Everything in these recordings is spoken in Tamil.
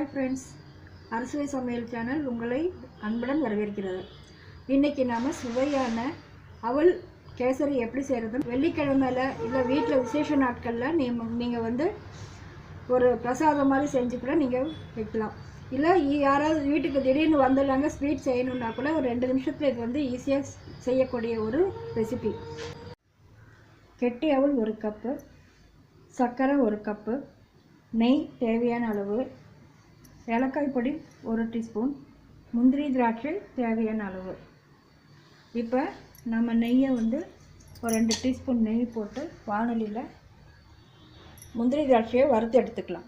ஹாய் ஃப்ரெண்ட்ஸ், அறுசுவை சமையல் சேனல் உங்களை அன்புடன் வரவேற்கிறது. இன்றைக்கி நாம் சுவையான அவல் கேசரி எப்படி செய்கிறது, வெள்ளிக்கிழமையில் இல்லை வீட்டில் விசேஷ நாட்களில் நீங்கள் வந்து ஒரு பிரசாதம் மாதிரி செஞ்சு கூட நீங்கள் வைக்கலாம். இல்லை யாராவது வீட்டுக்கு திடீர்னு வந்துடுறாங்க, ஸ்வீட் செய்யணுன்னா கூட ஒரு 2 நிமிஷத்தில் இது வந்து ஈஸியாக செய்யக்கூடிய ஒரு ரெசிபி. கெட்டி அவல் 1 கப்பு, சர்க்கரை 1 கப்பு, நெய் தேவையான அளவு, ஏலக்காய் பொடி 1 டீஸ்பூன், முந்திரி திராட்சை தேவையான அளவு. இப்போ நம்ம நெய்யை வந்து ஒரு 2 டீஸ்பூன் நெய் போட்டு வாணலியில் முந்திரி திராட்சையை வறுத்து எடுத்துக்கலாம்.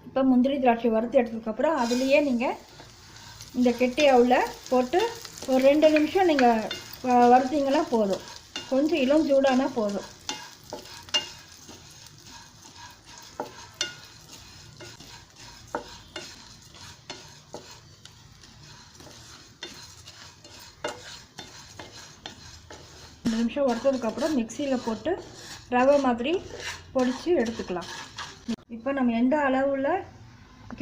இப்போ முந்திரி திராட்சை வறுத்து எடுத்ததுக்கப்புறம் அதுலேயே நீங்கள் இந்த கெட்டி அவலில் போட்டு ஒரு 2 நிமிஷம் நீங்கள் வறுத்தீங்கன்னா போதும். கொஞ்சம் இளம் சூடானா போதும். நிமிஷம் வறுத்ததுக்கப்புறம் மிக்சியில் போட்டு ரவை மாதிரி பொடிச்சு எடுத்துக்கலாம். இப்போ நம்ம எந்த அளவில்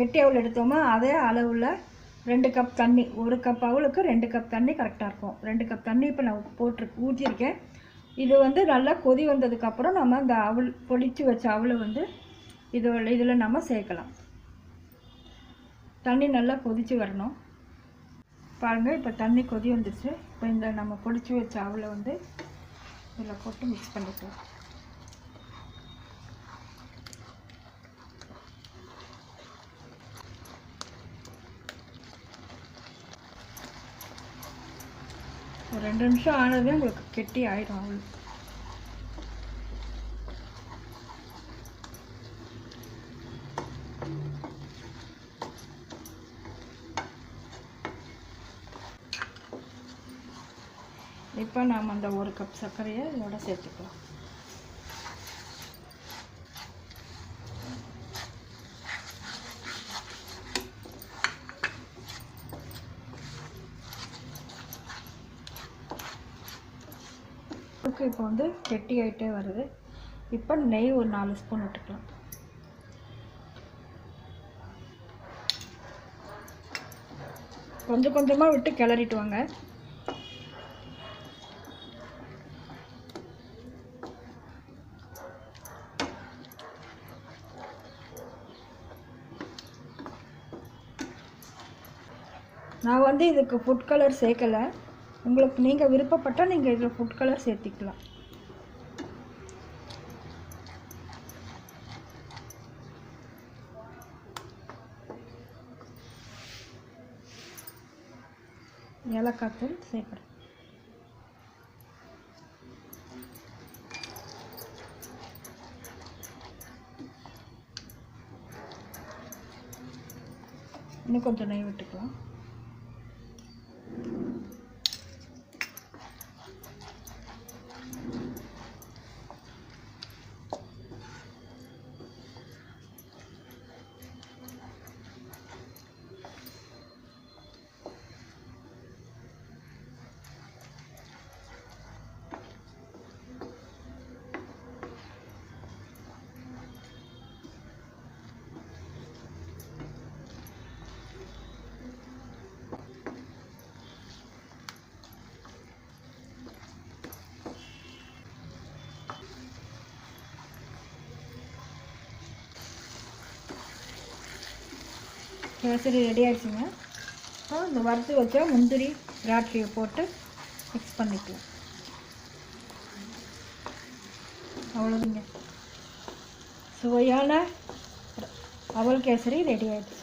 கெட்டி அவல் எடுத்தோமோ அதே அளவில் 2 கப் தண்ணி, 1 கப் அவலுக்கு 2 கப் தண்ணி கரெக்டாக இருக்கும். 2 கப் தண்ணி இப்போ நான் ஊற்றிருக்கேன். இது வந்து நல்லா கொதி வந்ததுக்கப்புறம் நம்ம இந்த அவல் பொடிச்சு வச்ச அவலை வந்து இதில் நம்ம சேர்க்கலாம். தண்ணி நல்லா கொதித்து வரணும். பாருங்கள், இப்போ தண்ணி கொதி வந்துச்சு. இப்போ இந்த நம்ம பொடிச்சு வச்ச அவலை வந்து இதில் போட்டு மிக்ஸ் பண்ணிக்கலாம். ஒரு 2 நிமிஷம் ஆனதுமே உங்களுக்கு கெட்டி ஆயிடும் அவள். இப்போ நாம் அந்த 1 கப் சர்க்கரையை இதோட சேர்த்துக்கலாம். இப்போ வந்து கெட்டி ஆகிட்டே வருது. இப்போ நெய் ஒரு 4 ஸ்பூன் விட்டுக்கலாம். கொஞ்சம் கொஞ்சமாக விட்டு கிளறிட்டு வாங்க. நான் வந்து இதுக்கு ஃபுட் கலர் சேர்க்கலை. உங்களுக்கு நீங்கள் விருப்பப்பட்டால் நீங்கள் இதில் ஃபுட் கலர் சேர்த்திக்கலாம். ஏலக்காய் தூள் சேர்க்குறேன். இன்னும் கொஞ்சம் நெய் விட்டுக்கலாம். கேசரி ரெடி ஆகிடுச்சுங்க. இந்த வறுத்து வச்சா முந்திரி திராட்சையை போட்டு மிக்ஸ் பண்ணிக்கலாம். அவ்வளோதாங்க, சுவையான அவல் கேசரி ரெடி ஆகிடுச்சு.